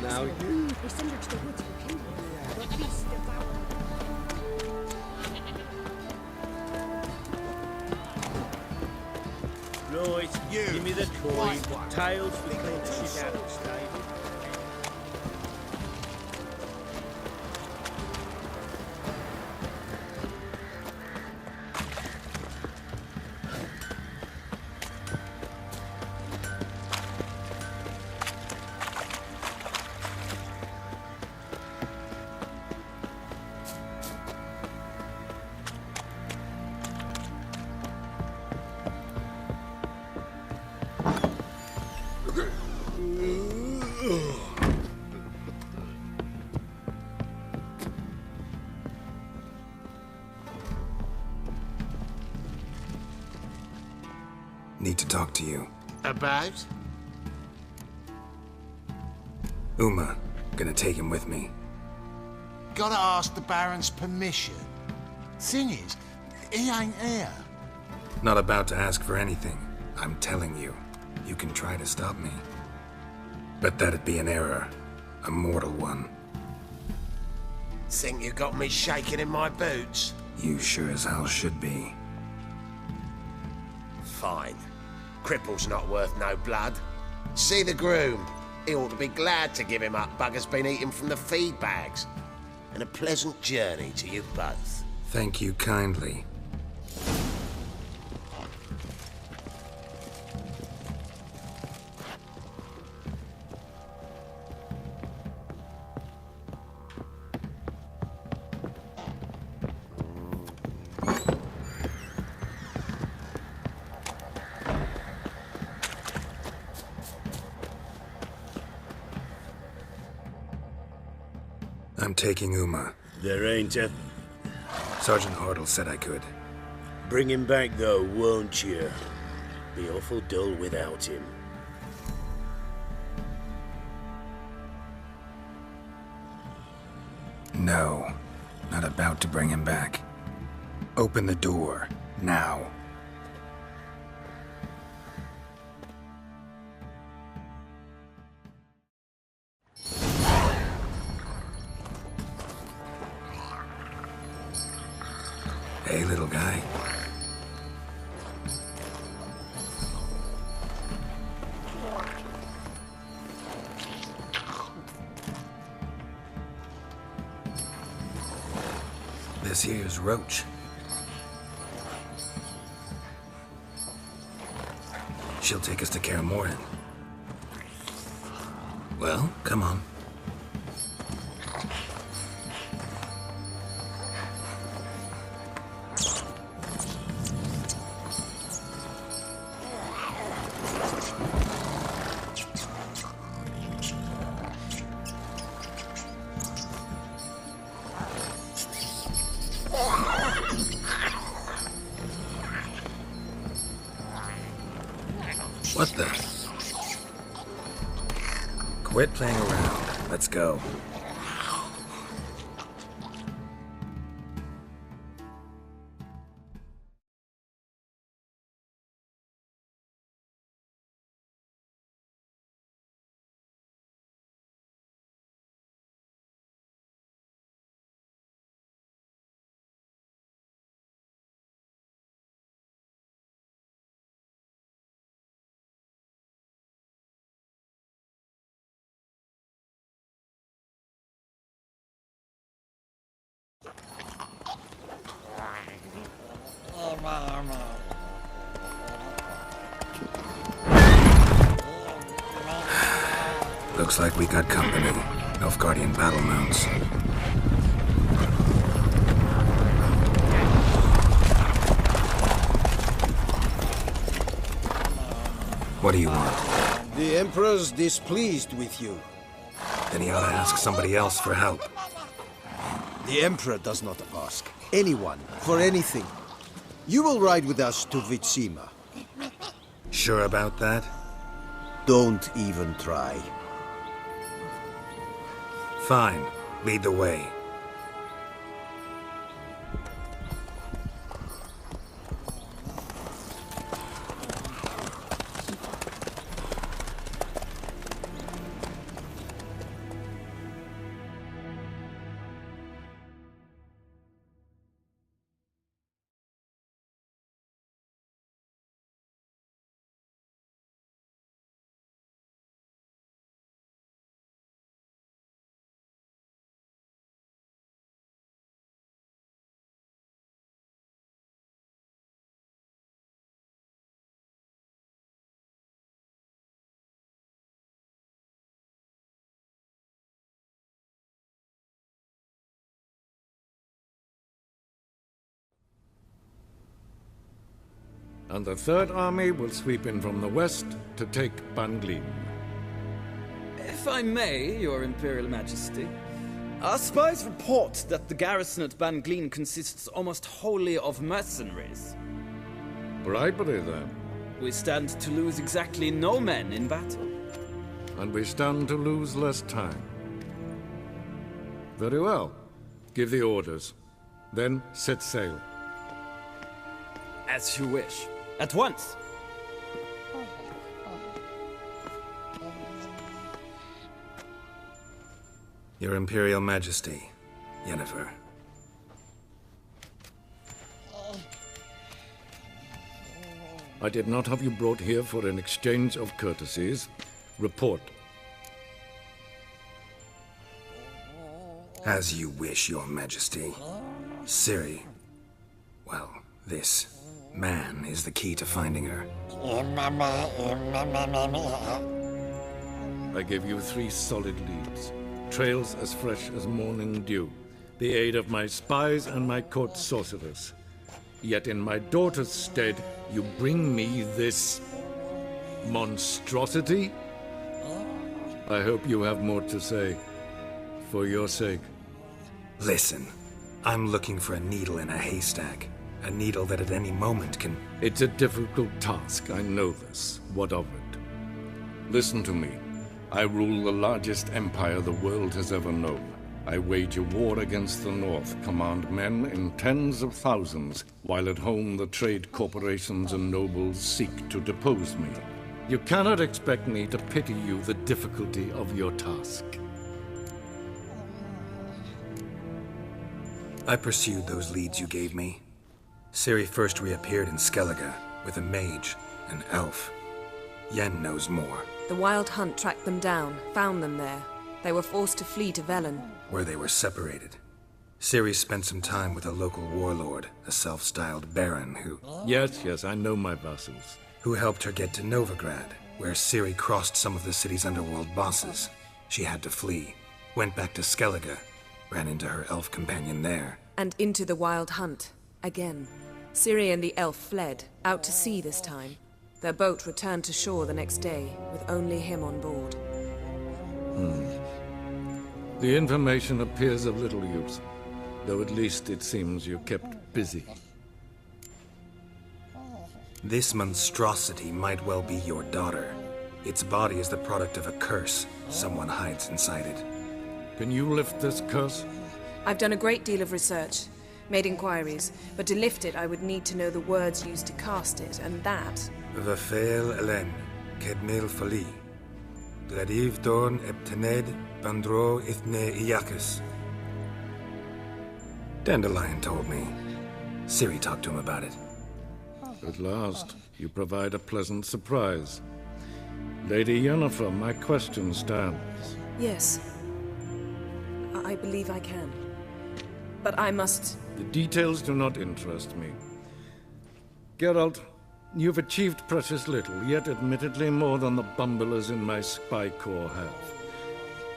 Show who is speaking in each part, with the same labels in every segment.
Speaker 1: Now you...
Speaker 2: They send her to the woods for kindling. The beast devoured.
Speaker 1: Right,
Speaker 3: You.
Speaker 1: give me the coin.
Speaker 3: White one.
Speaker 1: Tails, we clean the shit out of the stable.
Speaker 4: Need to talk to you.
Speaker 3: About?
Speaker 4: Uma, gonna take him with me.
Speaker 3: Gotta ask the Baron's permission. Thing is, he ain't here.
Speaker 4: Not about to ask for anything. I'm telling you. You can try to stop me. But that'd be an error. A mortal one.
Speaker 3: Think you got me shaking in my boots?
Speaker 4: You sure as hell should be.
Speaker 3: Fine. Cripple's not worth no blood. See the groom. He ought to be glad to give him up. Bugger's been eating from the feed bags. And a pleasant journey to you both.
Speaker 4: Thank you kindly. I'm taking Uma.
Speaker 1: There ain't a...
Speaker 4: Sergeant Hartle said I could.
Speaker 1: Bring him back, though, won't you? Be awful dull without him.
Speaker 4: No, not about to bring him back. Open the door, now. Hey, little guy. This here's Roach. She'll take us to Kaer Morhen. Well, come on. What the? Quit playing around. Let's go. Looks like we got company. Nilfgaardian battle mounts. What do you want?
Speaker 5: The Emperor's displeased with you.
Speaker 4: Then he ought to ask somebody else for help.
Speaker 5: The Emperor does not ask anyone for anything. You will ride with us to Vitsima.
Speaker 4: Sure about that?
Speaker 5: Don't even try.
Speaker 4: Fine. Lead the way.
Speaker 6: and the Third Army will sweep in from the west to take Banglin.
Speaker 7: If I may, Your Imperial Majesty, our spies report that the garrison at Banglin consists almost wholly of mercenaries.
Speaker 6: Bribery, then.
Speaker 7: We stand to lose exactly no men in battle.
Speaker 6: And we stand to lose less time. Very well. Give the orders. Then set sail.
Speaker 7: As you wish. At once!
Speaker 4: Your Imperial Majesty, Yennefer.
Speaker 6: I did not have you brought here for an exchange of courtesies. Report.
Speaker 4: As you wish, Your Majesty. Ciri. Well, this man is the key to finding her.
Speaker 6: I give you 3 solid leads. Trails as fresh as morning dew. The aid of my spies and my court sorcerers. Yet in my daughter's stead, you bring me this monstrosity? I hope you have more to say. For your sake.
Speaker 4: Listen, I'm looking for a needle in a haystack. A needle that at any moment can...
Speaker 6: It's a difficult task, I know this. What of it? Listen to me. I rule the largest empire the world has ever known. I wage a war against the North, command men in tens of thousands, while at home the trade corporations and nobles seek to depose me. You cannot expect me to pity you the difficulty of your task.
Speaker 4: I pursued those leads you gave me. Ciri first reappeared in Skellige with a mage, an elf. Yen knows more.
Speaker 8: The Wild Hunt tracked them down, found them there. They were forced to flee to Velen.
Speaker 4: Where they were separated. Ciri spent some time with a local warlord, a self-styled baron who...
Speaker 6: Yes, I know my vassals.
Speaker 4: Who helped her get to Novigrad, where Ciri crossed some of the city's underworld bosses. She had to flee, went back to Skellige, ran into her elf companion there.
Speaker 8: And into the Wild Hunt, again. Ciri and the elf fled, out to sea this time. Their boat returned to shore the next day, with only him on board.
Speaker 6: The information appears of little use, though at least it seems you kept busy.
Speaker 4: This monstrosity might well be your daughter. Its body is the product of a curse. Someone hides inside it.
Speaker 6: Can you lift this curse?
Speaker 8: I've done a great deal of research, made inquiries, but to lift it I would need to know the words used to cast it, and that...
Speaker 4: Vafel Elen, Kedmil Fali. Gladiv Dorn Ebtened Bandro Ithne Iakis. Dandelion told me. Ciri talked to him about it.
Speaker 6: At last, you provide a pleasant surprise. Lady Yennefer, my question stands.
Speaker 8: Yes. I believe I can. But I must...
Speaker 6: The details do not interest me. Geralt, you've achieved precious little, yet admittedly more than the bumblers in my spy corps have.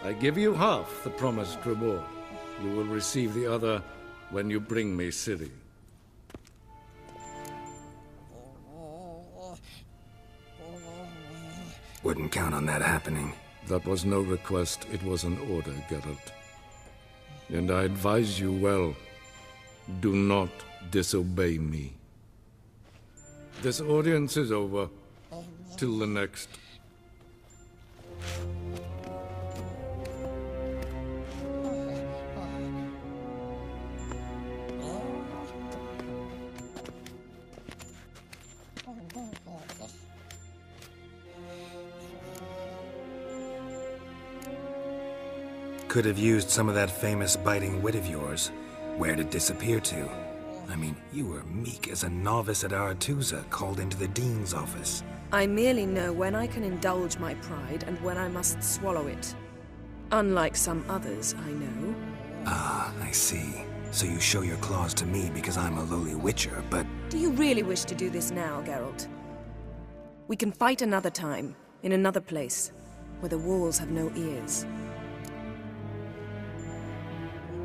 Speaker 6: I give you half the promised reward. You will receive the other when you bring me Ciri.
Speaker 4: Wouldn't count on that happening.
Speaker 6: That was no request, it was an order, Geralt. And I advise you well, do not disobey me. This audience is over. Till the next.
Speaker 4: Could have used some of that famous biting wit of yours. Where'd it disappear to? I mean, you were meek as a novice at Aretuza called into the Dean's office.
Speaker 8: I merely know when I can indulge my pride and when I must swallow it. Unlike some others, I know.
Speaker 4: Ah, I see. So you show your claws to me because I'm a lowly witcher, but...
Speaker 8: Do you really wish to do this now, Geralt? We can fight another time, in another place, where the walls have no ears.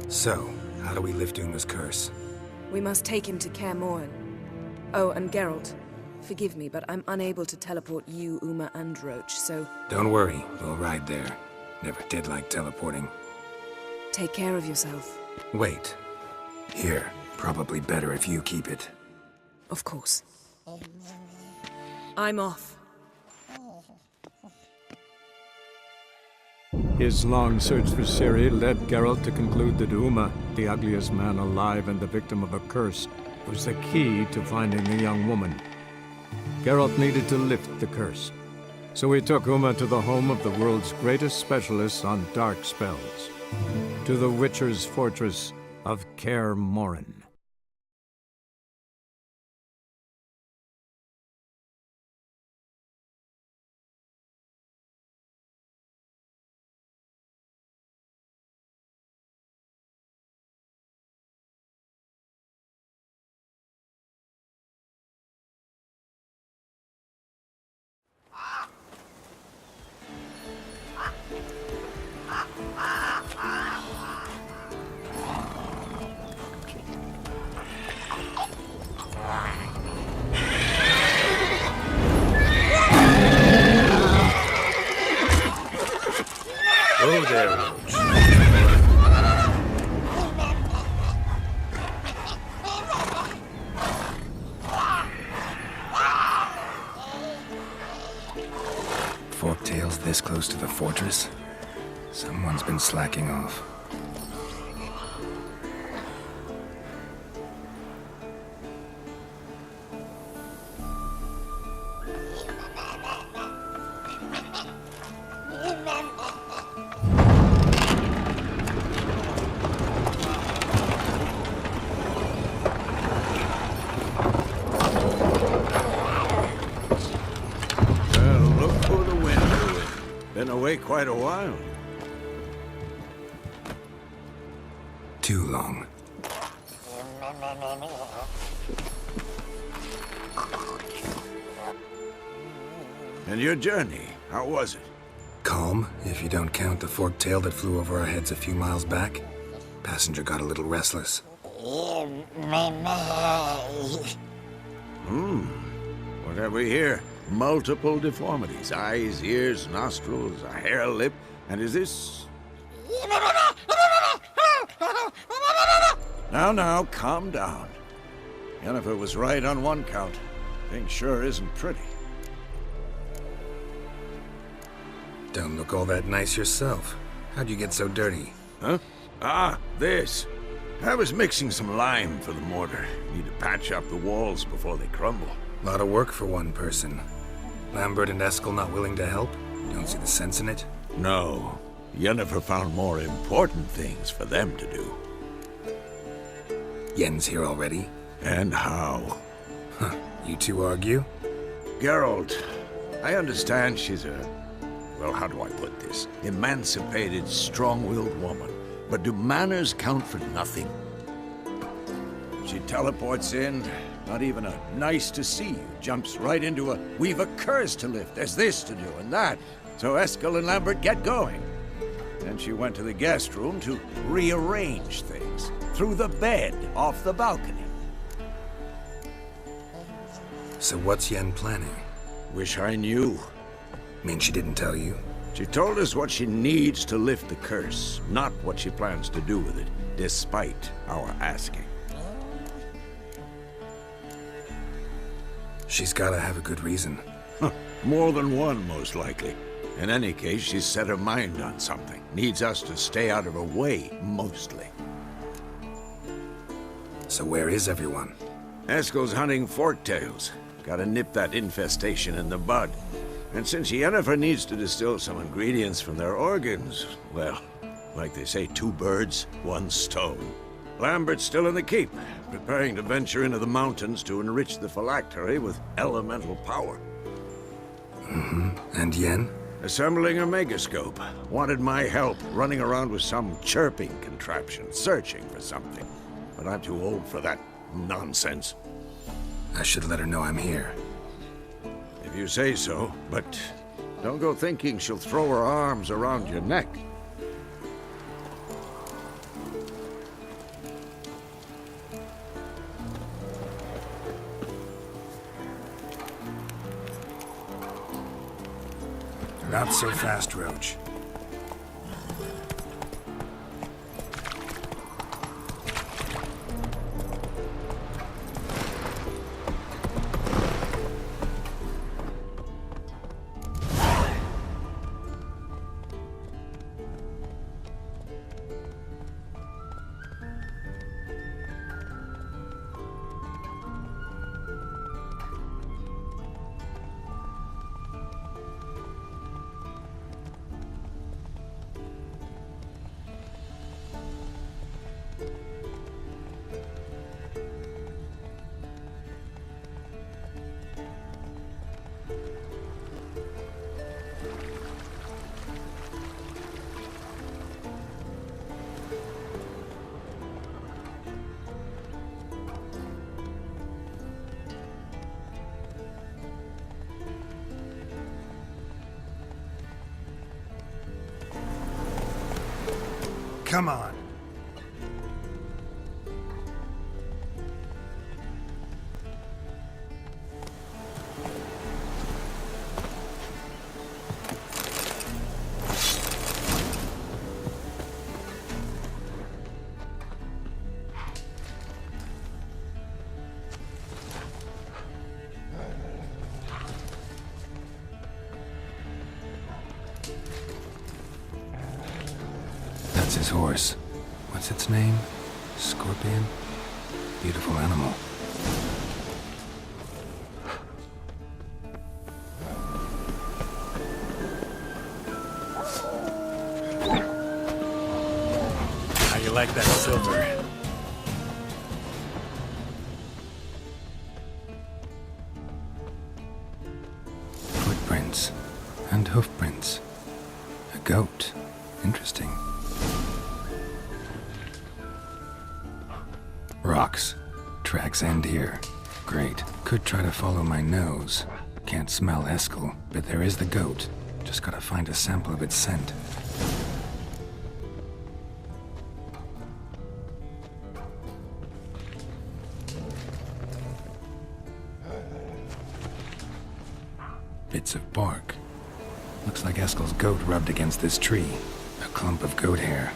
Speaker 4: So, how do we lift Uma's curse?
Speaker 8: We must take him to Kaer Morhen. Oh, and Geralt, Forgive me, but I'm unable to teleport you, Uma, and Roach, so
Speaker 4: Don't worry, we'll ride there. Never did like teleporting.
Speaker 8: take care of yourself.
Speaker 4: Wait. Here, probably better if you keep it.
Speaker 8: Of course. I'm off.
Speaker 9: His long search for Ciri led Geralt to conclude that Uma, the ugliest man alive and the victim of a curse, was the key to finding the young woman. Geralt needed to lift the curse, so he took Uma to the home of the world's greatest specialist on dark spells, to the Witcher's fortress of Kaer Morhen.
Speaker 1: Oh there, Roach.
Speaker 4: Forktails this close to the fortress? Someone's been slacking off.
Speaker 5: Look through the window. Been away quite a while.
Speaker 4: Too long.
Speaker 5: And your journey, how was it?
Speaker 4: Calm, if you don't count the forktail that flew over our heads a few miles back. Passenger got a little restless.
Speaker 5: What have we here? Multiple deformities. Eyes, ears, nostrils, a hair lip. And is this... Now, calm down. Yennefer was right on one count. Thing sure isn't pretty.
Speaker 4: Don't look all that nice yourself. How'd you get so dirty?
Speaker 5: Huh? Ah, this. I was mixing some lime for the mortar. Need to patch up the walls before they crumble.
Speaker 4: Lot of work for one person. Lambert and Eskel not willing to help? Don't see the sense in it?
Speaker 5: No. Yennefer found more important things for them to do.
Speaker 4: Yen's here already?
Speaker 5: And how?
Speaker 4: Huh. You two argue?
Speaker 5: Geralt, I understand she's a... well, how do I put this? Emancipated, strong-willed woman. But do manners count for nothing? She teleports in, not even a nice to see you, jumps right into a we've a curse to lift, there's this to do and that. So Eskel and Lambert get going. Then she went to the guest room to rearrange things. Through the bed, off the balcony.
Speaker 4: So what's Yen planning?
Speaker 5: Wish I knew.
Speaker 4: Mean she didn't tell you?
Speaker 5: She told us what she needs to lift the curse, not what she plans to do with it, despite our asking.
Speaker 4: She's gotta have a good reason.
Speaker 5: More than one, most likely. In any case, she's set her mind on something. Needs us to stay out of her way, mostly.
Speaker 4: So where is everyone?
Speaker 5: Eskel's hunting forktails. Gotta nip that infestation in the bud. And since Yennefer needs to distill some ingredients from their organs, well, like they say, 2 birds, 1 stone. Lambert's still in the keep, preparing to venture into the mountains to enrich the phylactery with elemental power.
Speaker 4: And Yen?
Speaker 5: Assembling a megascope. Wanted my help running around with some chirping contraption, searching for something. But I'm too old for that nonsense.
Speaker 4: I should let her know I'm here.
Speaker 5: If you say so, but don't go thinking she'll throw her arms around your neck.
Speaker 4: Not so fast, Roach. Come on. That's his horse. What's its name? Scorpion? Beautiful animal. How you like that silver? Footprints and hoofprints. A goat. Interesting. Rocks. Tracks end here. Great. Could try to follow my nose. Can't smell Eskel, but there is the goat. Just gotta find a sample of its scent. Bits of bark. Looks like Eskel's goat rubbed against this tree. A clump of goat hair.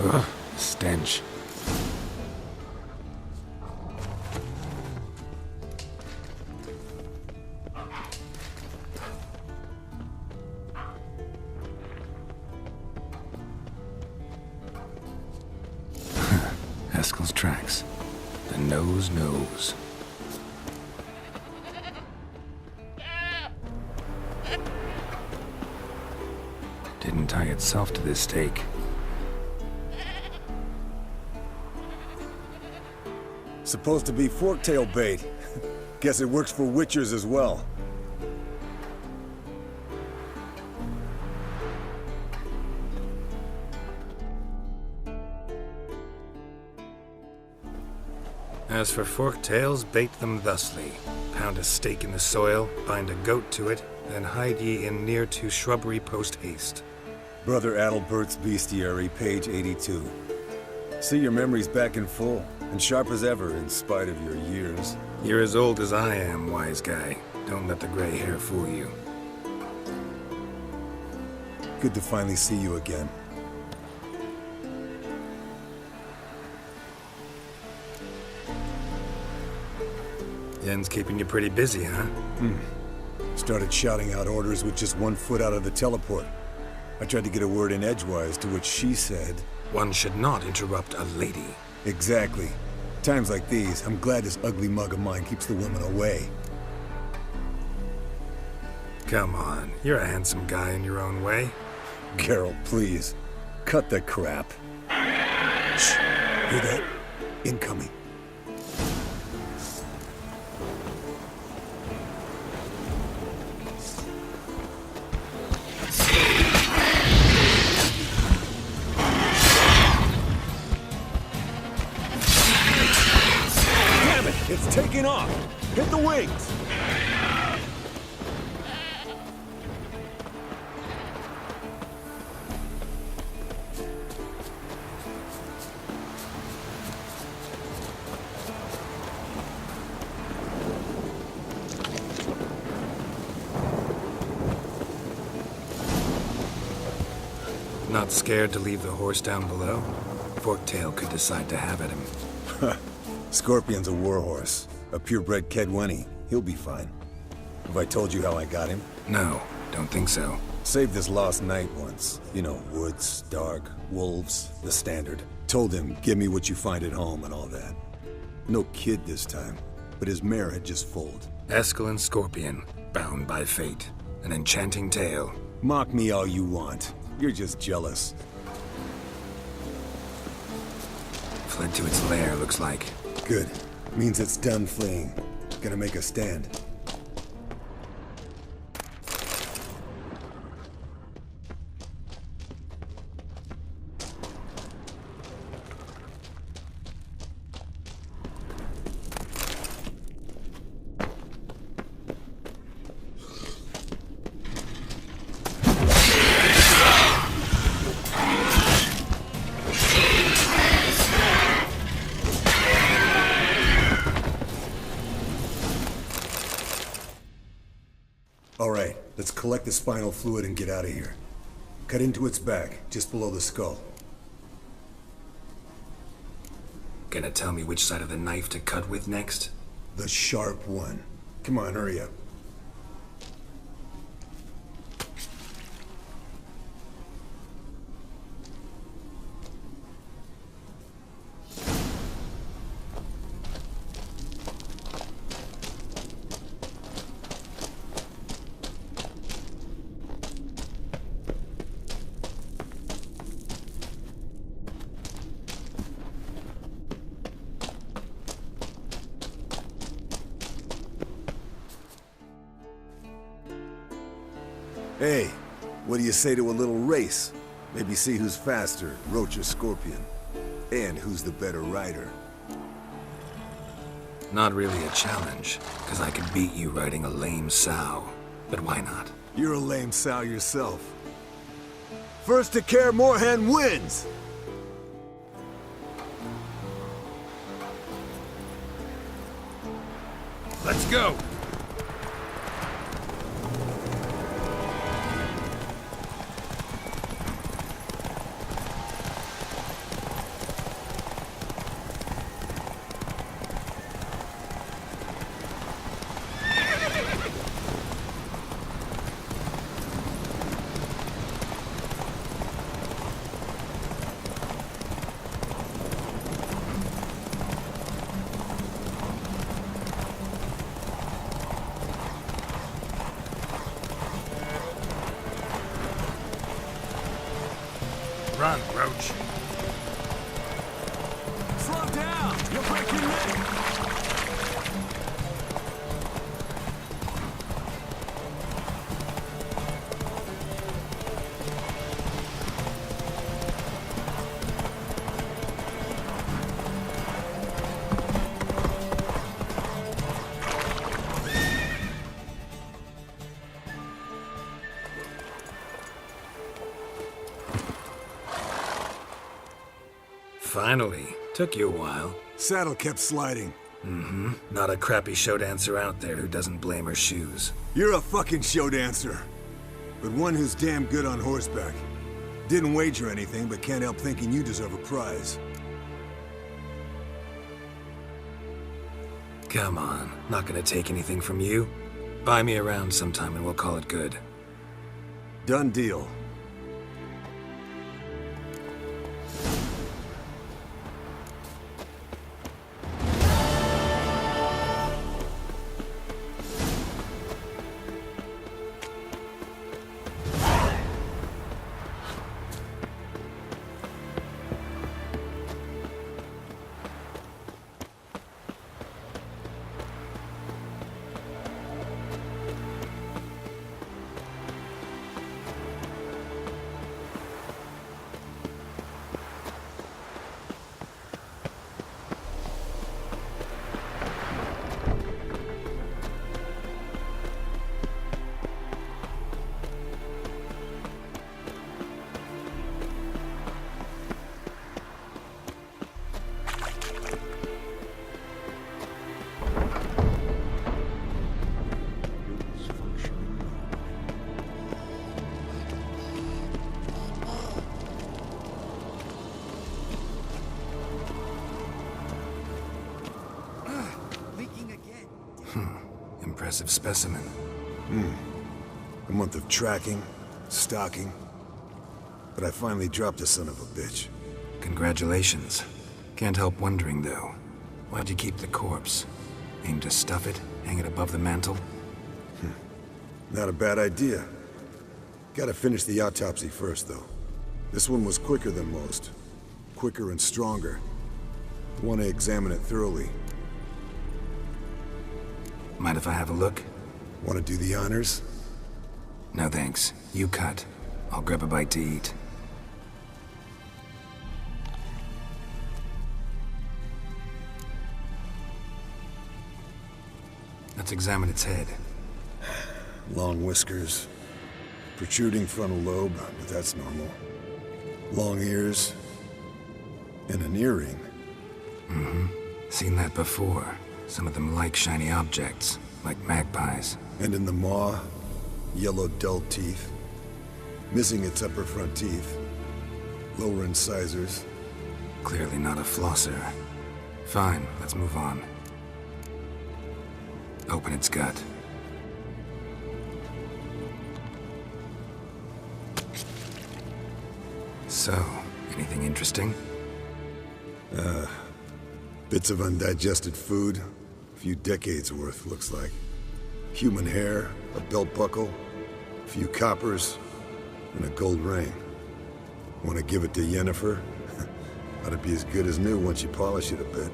Speaker 4: Ugh, stench. Eskel's tracks. The nose knows. Didn't tie itself to this stake.
Speaker 10: Supposed to be forktail bait. Guess it works for witchers as well.
Speaker 4: As for forktails, bait them thusly. Pound a stake in the soil, bind a goat to it, then hide ye in near to shrubbery post haste.
Speaker 10: Brother Adalbert's Bestiary, page 82. See your memories back in full, and sharp as ever in spite of your years.
Speaker 4: You're as old as I am, wise guy. Don't let the gray hair fool you.
Speaker 10: Good to finally see you again.
Speaker 4: Yen's keeping you pretty busy, huh?
Speaker 10: Started shouting out orders with just 1 foot out of the teleport. I tried to get a word in edgewise, to which she said...
Speaker 4: One should not interrupt a lady.
Speaker 10: Exactly. Times like these, I'm glad this ugly mug of mine keeps the women away.
Speaker 4: Come on, you're a handsome guy in your own way.
Speaker 10: Geralt, please. Cut the crap. Shh. Hear that? Incoming. It's taking off! Hit the wings!
Speaker 4: Not scared to leave the horse down below? Forktail could decide to have at him.
Speaker 10: Scorpion's a warhorse. A purebred Kedwenny. He'll be fine. Have I told you how I got him?
Speaker 4: No, don't think so.
Speaker 10: Saved this lost knight once. You know, woods, dark, wolves, the standard. Told him, give me what you find at home and all that. No kid this time, but his mare had just foaled.
Speaker 4: Eskel Scorpion, bound by fate. An enchanting tale.
Speaker 10: Mock me all you want. You're just jealous.
Speaker 4: Fled to its lair, looks like.
Speaker 10: Good. Means it's done fleeing. Gonna make a stand. Alright, let's collect the spinal fluid and get out of here. Cut into its back, just below the skull.
Speaker 4: Gonna tell me which side of the knife to cut with next?
Speaker 10: The sharp one. Come on, hurry up. Hey, what do you say to a little race? Maybe see who's faster, Roach or Scorpion. And who's the better rider.
Speaker 4: Not really a challenge, because I could beat you riding a lame sow. But why not?
Speaker 10: You're a lame sow yourself. First to Kaer Morhen wins!
Speaker 5: Let's go! Run, Roach.
Speaker 10: Slow down! You'll break your neck!
Speaker 4: Finally. Took you a while.
Speaker 10: Saddle kept sliding.
Speaker 4: Mm-hmm. Not a crappy show dancer out there who doesn't blame her shoes.
Speaker 10: You're a fucking show dancer. But one who's damn good on horseback. Didn't wager anything, but can't help thinking you deserve a prize.
Speaker 4: Come on. Not gonna take anything from you. Buy me around sometime and we'll call it good.
Speaker 10: Done deal.
Speaker 4: Impressive specimen.
Speaker 10: A month of tracking, stalking. But I finally dropped the son of a bitch.
Speaker 4: Congratulations. Can't help wondering, though. Why'd you keep the corpse? Aim to stuff it? Hang it above the mantle?
Speaker 10: Not a bad idea. Gotta finish the autopsy first, though. This one was quicker than most. Quicker and stronger. Want to examine it thoroughly.
Speaker 4: Mind if I have a look?
Speaker 10: Want to do the honors?
Speaker 4: No thanks. You cut. I'll grab a bite to eat. Let's examine its head.
Speaker 10: Long whiskers. Protruding frontal lobe, but that's normal. Long ears. And an earring.
Speaker 4: Seen that before. Some of them like shiny objects, like magpies.
Speaker 10: And in the maw, yellow dull teeth. Missing its upper front teeth. Lower incisors.
Speaker 4: Clearly not a flosser. Fine, let's move on. Open its gut. So, anything interesting?
Speaker 10: Bits of undigested food. A few decades worth, looks like. Human hair, a belt buckle, a few coppers, and a gold ring. Want to give it to Yennefer? Ought to be as good as new once you polish it a bit.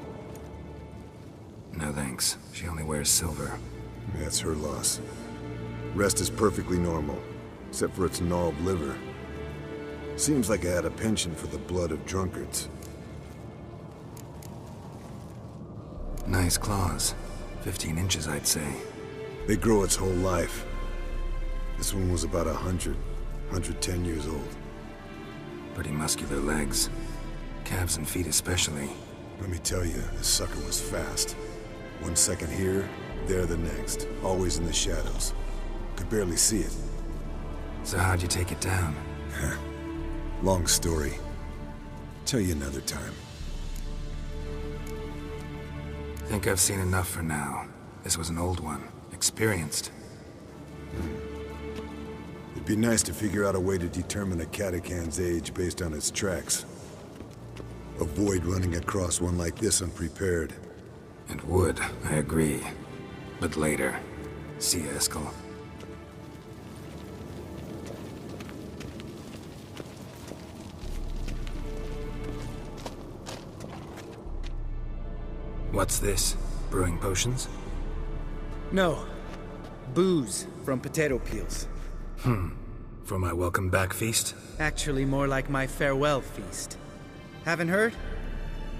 Speaker 4: No thanks. She only wears silver.
Speaker 10: That's her loss. Rest is perfectly normal, except for its gnarled liver. Seems like I had a penchant for the blood of drunkards.
Speaker 4: Nice claws. 15 inches, I'd say.
Speaker 10: They grow its whole life. This one was about 110 years old.
Speaker 4: Pretty muscular legs. Calves and feet especially.
Speaker 10: Let me tell you, this sucker was fast. 1 second here, there the next. Always in the shadows. Could barely see it.
Speaker 4: So how'd you take it down?
Speaker 10: Long story. Tell you another time.
Speaker 4: Think I've seen enough for now. This was an old one. Experienced.
Speaker 10: It'd be nice to figure out a way to determine a catacan's age based on its tracks. Avoid running across one like this unprepared.
Speaker 4: And would, I agree. But later. See ya, Eskel. What's this? Brewing potions?
Speaker 11: No. Booze from potato peels.
Speaker 4: For my welcome back feast?
Speaker 11: Actually, more like my farewell feast. Haven't heard?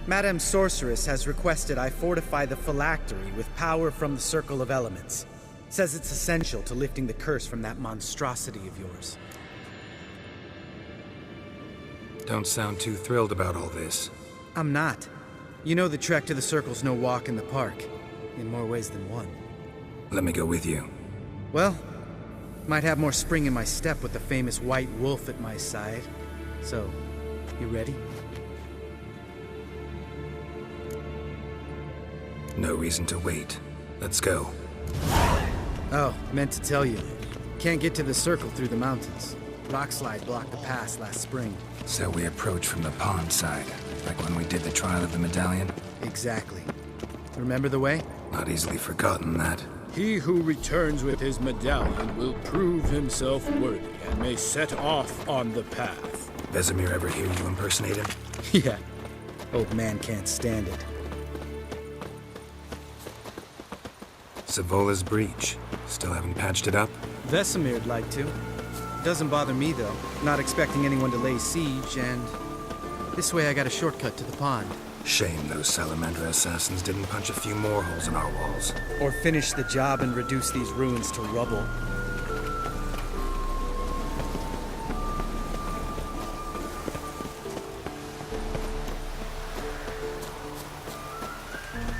Speaker 11: Madame Sorceress has requested I fortify the phylactery with power from the Circle of Elements. Says it's essential to lifting the curse from that monstrosity of yours.
Speaker 4: Don't sound too thrilled about all this.
Speaker 11: I'm not. You know the trek to the Circle's no walk in the park. In more ways than one.
Speaker 4: Let me go with you.
Speaker 11: Well, might have more spring in my step with the famous white wolf at my side. So, you ready?
Speaker 4: No reason to wait. Let's go.
Speaker 11: Oh, meant to tell you. Can't get to the Circle through the mountains. Rockslide blocked the pass last spring.
Speaker 4: So we approach from the pond side, like when we did the trial of the medallion?
Speaker 11: Exactly. Remember the way?
Speaker 4: Not easily forgotten that.
Speaker 12: He who returns with his medallion will prove himself worthy and may set off on the path.
Speaker 4: Vesemir ever hear you impersonate him?
Speaker 11: Yeah. Old man can't stand it.
Speaker 4: Savola's breach. Still haven't patched it up?
Speaker 11: Vesemir'd like to. Doesn't bother me, though. Not expecting anyone to lay siege, and this way I got a shortcut to the pond.
Speaker 4: Shame those Salamander assassins didn't punch a few more holes in our walls.
Speaker 11: Or finish the job and reduce these ruins to rubble.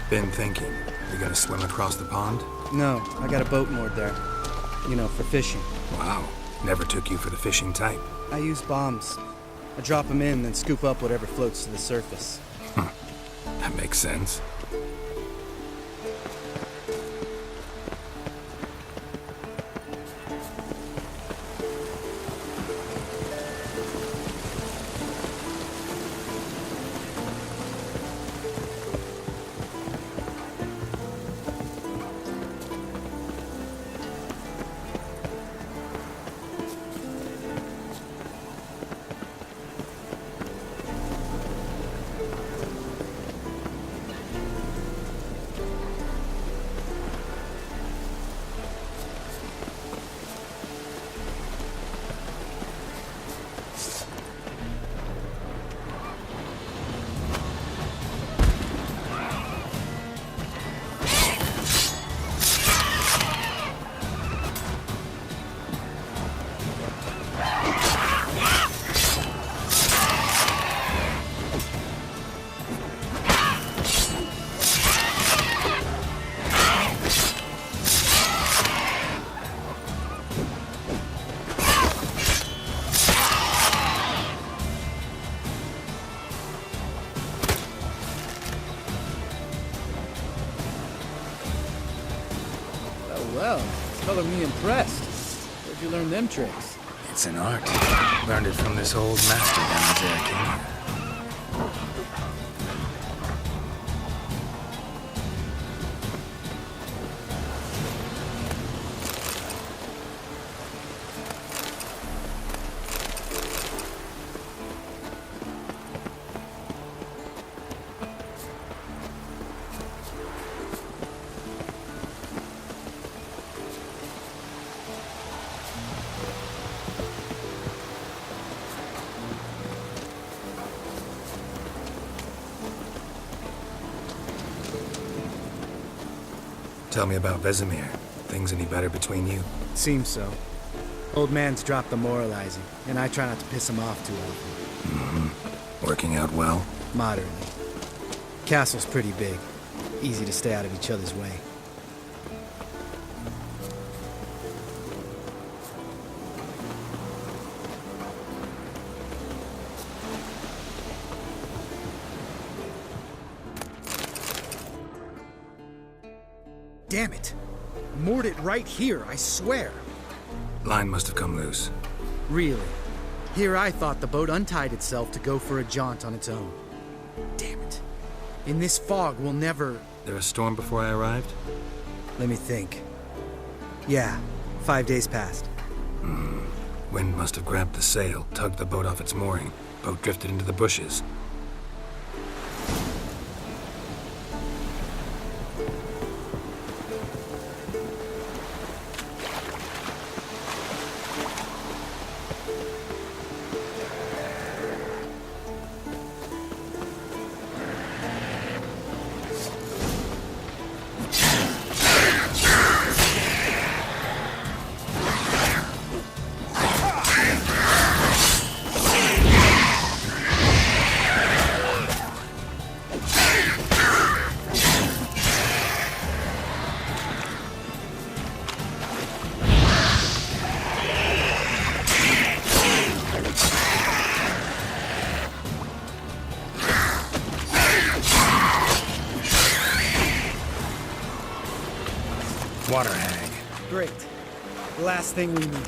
Speaker 4: Been thinking. You gonna swim across the pond?
Speaker 11: No, I got a boat moored there. You know, for fishing.
Speaker 4: Wow. Never took you for the fishing type.
Speaker 11: I use bombs. I drop them in, then scoop up whatever floats to the surface.
Speaker 4: That makes sense.
Speaker 12: well. Color me impressed. Where'd you learn them tricks?
Speaker 4: It's an art. Learned it from this old master down there, King. Tell me about Vesemir. Things any better between you?
Speaker 11: Seems so. Old man's dropped the moralizing, and I try not to piss him off too often.
Speaker 4: Mm-hmm. Working out well?
Speaker 11: Moderately. Castle's pretty big. Easy to stay out of each other's way. Damn it! Moored it right here, I swear.
Speaker 4: Line must have come loose.
Speaker 11: Really? Here I thought the boat untied itself to go for a jaunt on its own. Damn it. In this fog, we'll never...
Speaker 4: There a storm before I arrived?
Speaker 11: Let me think. Yeah, 5 days passed.
Speaker 4: Wind must have grabbed the sail, tugged the boat off its mooring. Boat drifted into the bushes. Water hag.
Speaker 11: Great. Last thing we needed.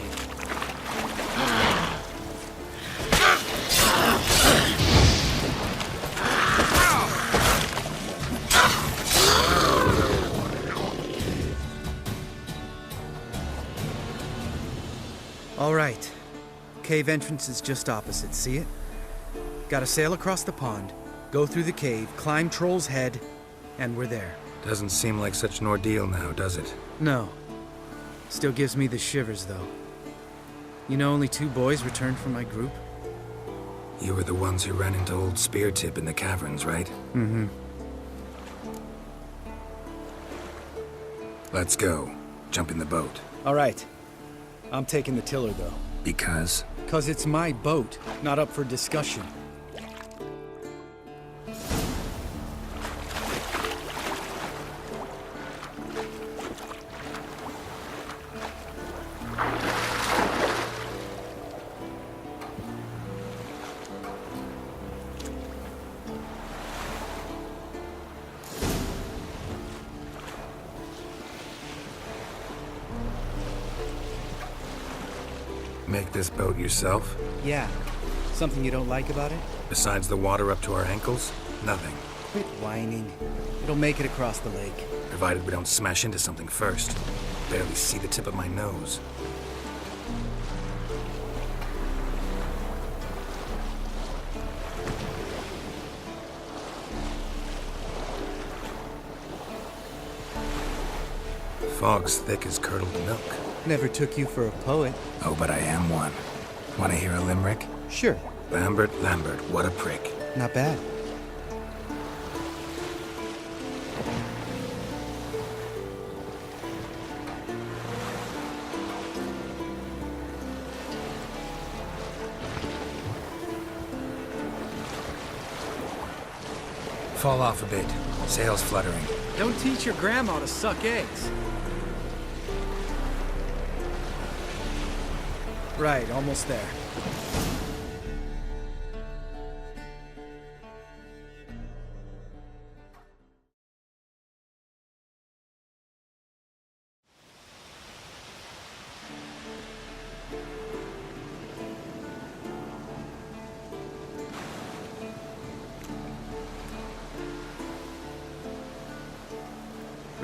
Speaker 11: All right. Cave entrance is just opposite, see it? Gotta sail across the pond, go through the cave, climb Troll's Head, and we're there.
Speaker 4: Doesn't seem like such an ordeal now, does it?
Speaker 11: No. Still gives me the shivers, though. You know only 2 boys returned from my group?
Speaker 4: You were the ones who ran into old Speartip in the caverns, right?
Speaker 11: Mm-hmm.
Speaker 4: Let's go. Jump in the boat.
Speaker 11: All right. I'm taking the tiller, though.
Speaker 4: Because?
Speaker 11: 'Cause it's my boat, not up for discussion.
Speaker 4: Make this boat yourself?
Speaker 11: Yeah. Something you don't like about it?
Speaker 4: Besides the water up to our ankles? Nothing.
Speaker 11: Quit whining. It'll make it across the lake.
Speaker 4: Provided we don't smash into something first. Barely see the tip of my nose. Fog's thick as curdled milk.
Speaker 11: Never took you for a poet.
Speaker 4: Oh, but I am one. Want to hear a limerick?
Speaker 11: Sure.
Speaker 4: Lambert, what a prick.
Speaker 11: Not bad.
Speaker 4: Fall off a bit. Sail's fluttering.
Speaker 11: Don't teach your grandma to suck eggs. Right, almost there.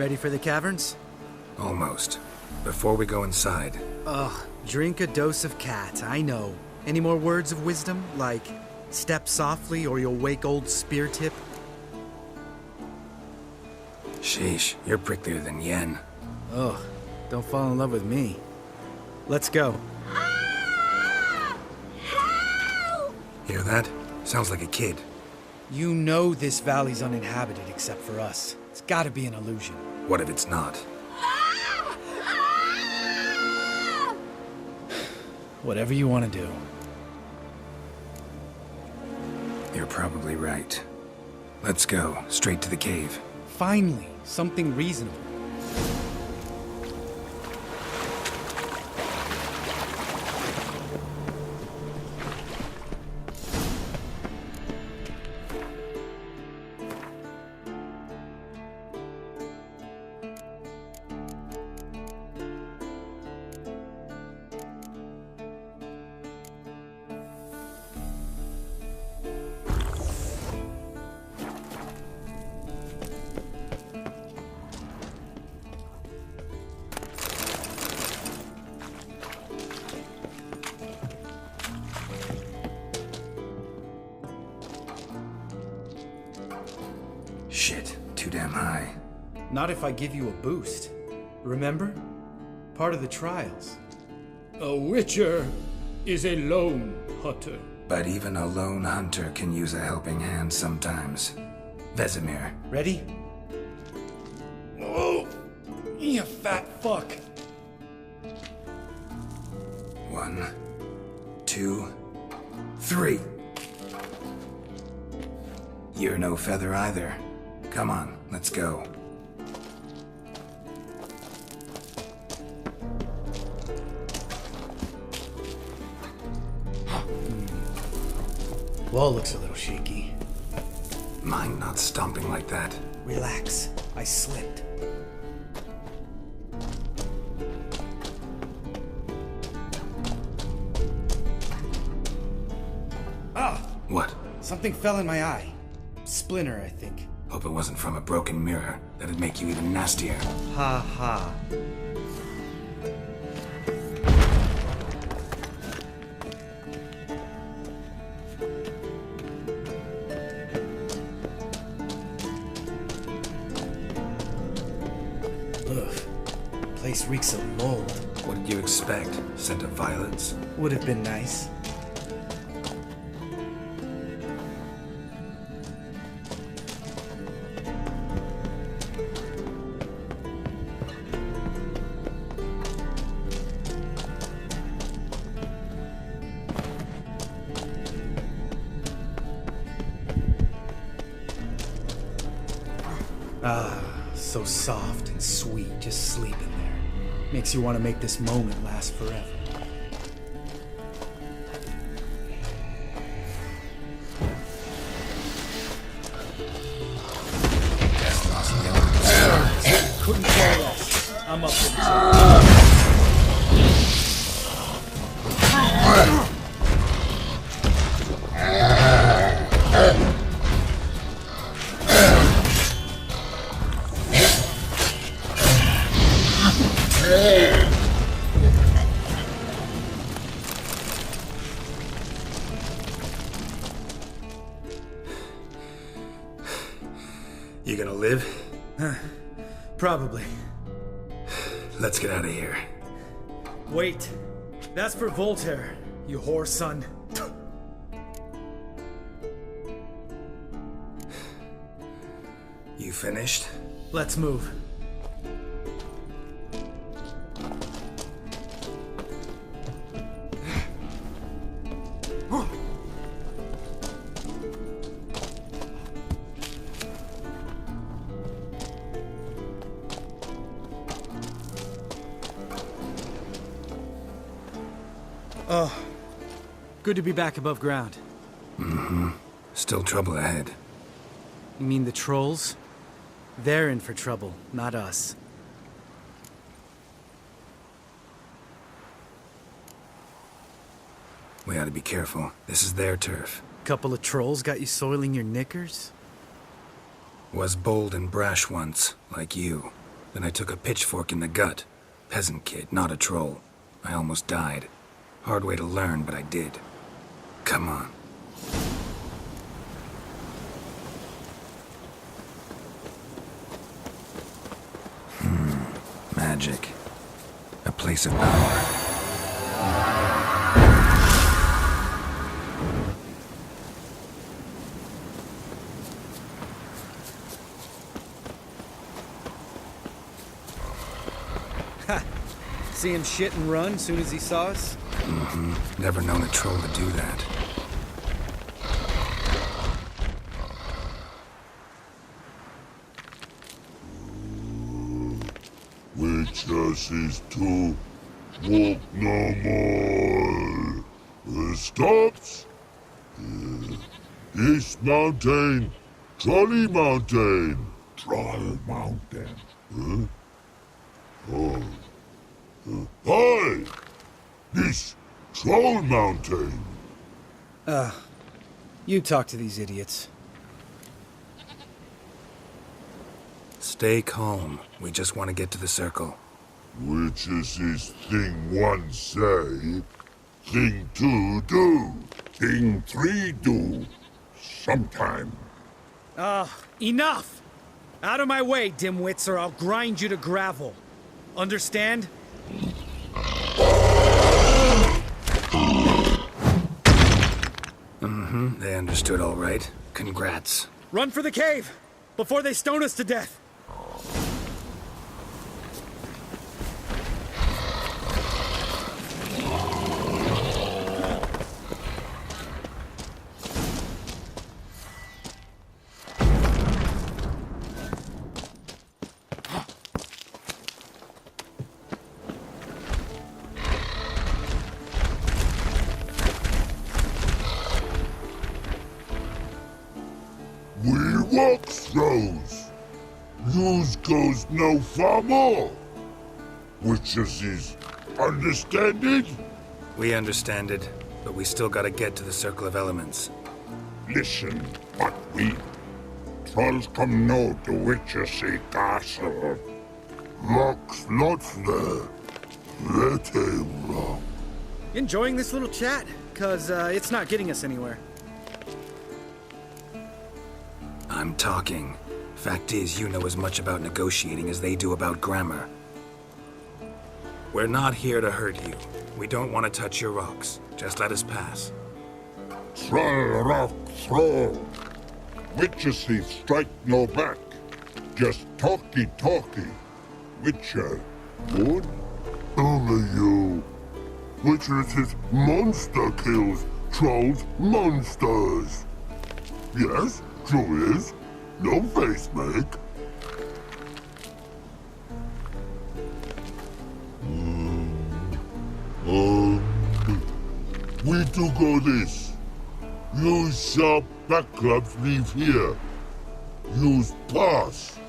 Speaker 11: Ready for the caverns?
Speaker 4: Almost. Before we go inside...
Speaker 11: Ugh, drink a dose of cat, I know. Any more words of wisdom? Like, step softly or you'll wake old Spear Tip?
Speaker 4: Sheesh, you're pricklier than Yen.
Speaker 11: Ugh, don't fall in love with me. Let's go.
Speaker 4: Hear that? Sounds like a kid.
Speaker 11: You know this valley's uninhabited except for us. It's gotta be an illusion.
Speaker 4: What if it's not?
Speaker 11: Whatever you want to do.
Speaker 4: You're probably right. Let's go, straight to the cave.
Speaker 11: Finally, something reasonable.
Speaker 4: Shit, too damn high.
Speaker 11: Not if I give you a boost. Remember? Part of the trials.
Speaker 12: A witcher is a lone hunter.
Speaker 4: But even a lone hunter can use a helping hand sometimes. Vesemir.
Speaker 11: Ready? Oh, you fat fuck.
Speaker 4: 1, 2, 3. You're no feather either. Come on, let's go.
Speaker 11: Wall looks a little shaky.
Speaker 4: Mine not stomping like that.
Speaker 11: Relax. I slipped. Ah!
Speaker 4: What?
Speaker 11: Something fell in my eye. Splinter, I think.
Speaker 4: Hope it wasn't from a broken mirror. That'd make you even nastier.
Speaker 11: Ha ha. Ugh. Place reeks of mold.
Speaker 4: What did you expect? Scent of violets?
Speaker 11: Would have been nice. Ah, so soft and sweet, just sleeping there. Makes you want to make this moment last forever. Couldn't care less. I'm up with it.
Speaker 4: You gonna live?
Speaker 11: Probably.
Speaker 4: Let's get out of here.
Speaker 11: Wait. That's for Voltaire, you whore son.
Speaker 4: You finished?
Speaker 11: Let's move. Oh, good to be back above ground.
Speaker 4: Mm-hmm. Still trouble ahead.
Speaker 11: You mean the trolls? They're in for trouble, not us.
Speaker 4: We ought to be careful. This is their turf.
Speaker 11: Couple of trolls got you soiling your knickers?
Speaker 4: Was bold and brash once, like you. Then I took a pitchfork in the gut. Peasant kid, not a troll. I almost died. Hard way to learn, but I did. Come on. Magic. A place of power.
Speaker 11: Ha! See him shit and run soon as he saw us?
Speaker 4: Mm-hmm. Never known a troll to do that.
Speaker 13: Witches is to walk no more. Stops. East Mountain, Trolley Mountain.
Speaker 5: Troll Mountain.
Speaker 13: Huh? Oh. Hi! This Troll Mountain.
Speaker 11: You talk to these idiots.
Speaker 4: Stay calm. We just want to get to the circle.
Speaker 13: Witches is thing one say, thing two do.
Speaker 5: Thing three do. Sometime.
Speaker 11: Enough! Out of my way, dimwits, or I'll grind you to gravel. Understand?
Speaker 4: Mm-hmm. They understood all right. Congrats.
Speaker 11: Run for the cave! Before they stone us to death!
Speaker 13: We walk throws. Yous goes no far more. Witches is understand it?
Speaker 4: We understand it, but we still gotta get to the Circle of Elements.
Speaker 5: Listen, what we... Trolls come no to Witchersea Castle.
Speaker 13: Rocks lots there. Very wrong.
Speaker 11: Enjoying this little chat? Cause, it's not getting us anywhere.
Speaker 4: I'm talking. Fact is, you know as much about negotiating as they do about grammar. We're not here to hurt you. We don't want to touch your rocks. Just let us pass.
Speaker 5: Troll rock throw. Witchersea strike no back. Just talky. Witcher, good?
Speaker 13: Only you. Witches is monster kills. Trolls monsters. Yes, true is. No face make. We do go this. Use sharp back clubs leave here. Use pass.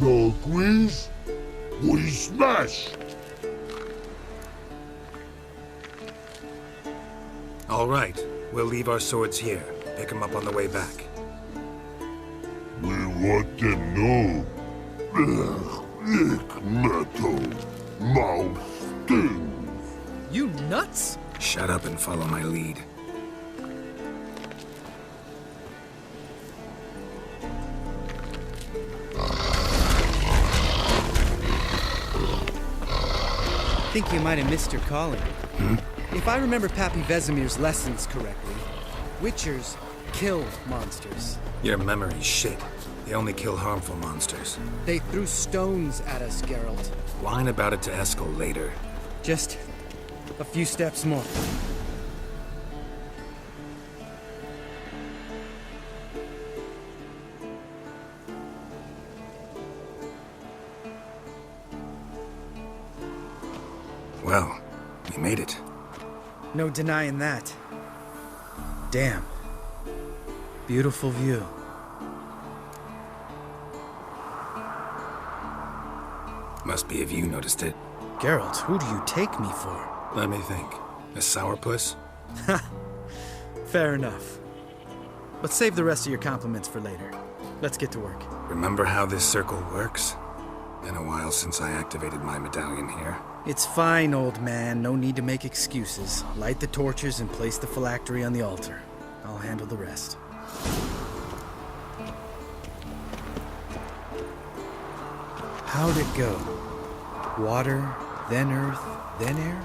Speaker 13: No agrees? We smash.
Speaker 4: All right. We'll leave our swords here. Pick them up on the way back.
Speaker 13: We want them know. Lick metal. Mouth stings.
Speaker 11: You nuts?
Speaker 4: Shut up and follow my lead.
Speaker 11: I think you might have missed your calling. If I remember Pappy Vesemir's lessons correctly, Witchers kill monsters.
Speaker 4: Your memory's shit. They only kill harmful monsters.
Speaker 11: They threw stones at us, Geralt.
Speaker 4: Whine about it to Eskel later.
Speaker 11: Just a few steps more.
Speaker 4: Well, we made it.
Speaker 11: No denying that. Damn. Beautiful view.
Speaker 4: Must be if you noticed it.
Speaker 11: Geralt, who do you take me for?
Speaker 4: Let me think. A sourpuss?
Speaker 11: Fair enough. But save the rest of your compliments for later. Let's get to work.
Speaker 4: Remember how this circle works? Been a while since I activated my medallion here.
Speaker 11: It's fine, old man. No need to make excuses. Light the torches and place the phylactery on the altar. I'll handle the rest. How'd it go? Water, then earth, then air?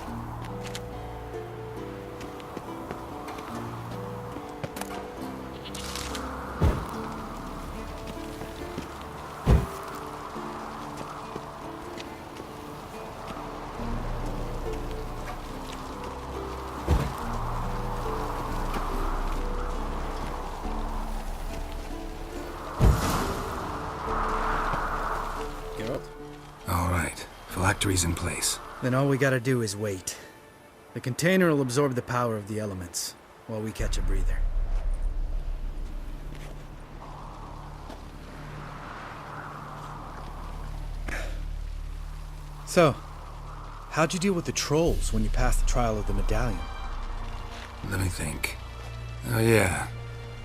Speaker 7: Geralt?
Speaker 4: All right. Phylactery's in place.
Speaker 11: Then all we gotta do is wait. The container will absorb the power of the elements, while we catch a breather. So, how'd you deal with the trolls when you passed the trial of the medallion?
Speaker 4: Let me think. Oh yeah.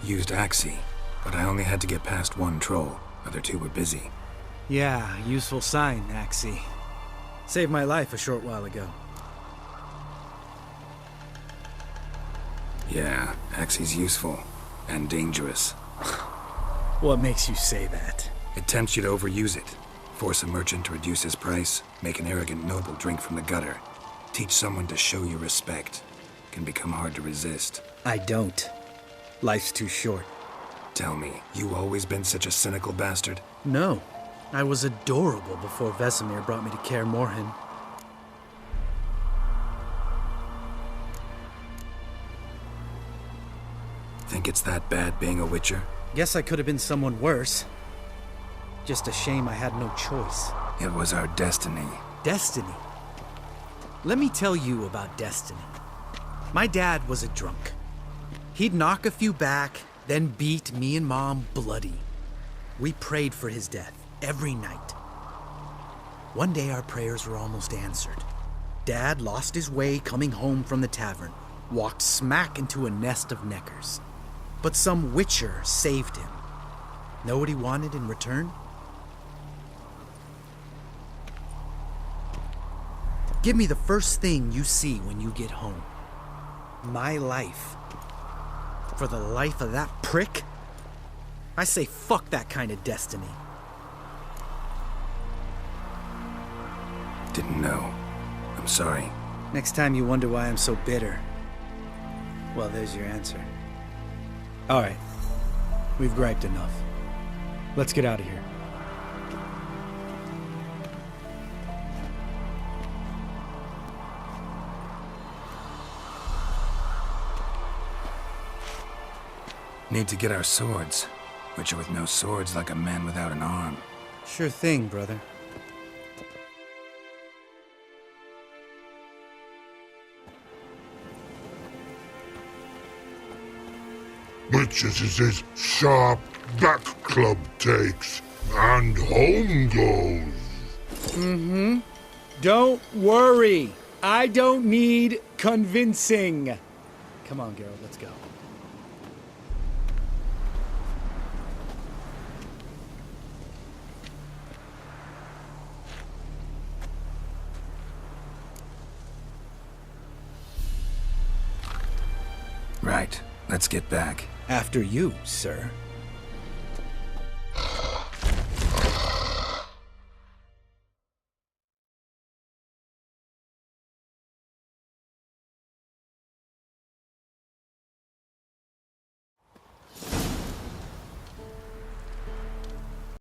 Speaker 4: Used Axii, but I only had to get past one troll. Other two were busy.
Speaker 11: Yeah, useful sign, Axii. Saved my life a short while ago.
Speaker 4: Yeah, Axii's useful. And dangerous.
Speaker 11: What makes you say that?
Speaker 4: It tempts you to overuse it. Force a merchant to reduce his price. Make an arrogant noble drink from the gutter. Teach someone to show you respect. Can become hard to resist.
Speaker 11: I don't. Life's too short.
Speaker 4: Tell me, you always been such a cynical bastard?
Speaker 11: No. I was adorable before Vesemir brought me to Kaer Morhen.
Speaker 4: Think it's that bad being a Witcher?
Speaker 11: Guess I could have been someone worse. Just a shame I had no choice.
Speaker 4: It was our destiny.
Speaker 11: Destiny? Let me tell you about destiny. My dad was a drunk. He'd knock a few back, then beat me and Mom bloody. We prayed for his death every night. One day our prayers were almost answered. Dad lost his way coming home from the tavern, walked smack into a nest of neckers. But some Witcher saved him. Know what he wanted in return? Give me the first thing you see when you get home. My life. For the life of that prick? I say fuck that kind of destiny.
Speaker 4: Didn't know. I'm sorry.
Speaker 11: Next time you wonder why I'm so bitter, well, there's your answer. All right. We've griped enough. Let's get out of here.
Speaker 4: Need to get our swords. Witcher with no swords like a man without an arm.
Speaker 11: Sure thing, brother.
Speaker 13: Which is his sharp back club takes, and home goes.
Speaker 12: Don't worry. I don't need convincing.
Speaker 11: Come on, Geralt, let's go.
Speaker 4: Right. Let's get back.
Speaker 11: After you, sir.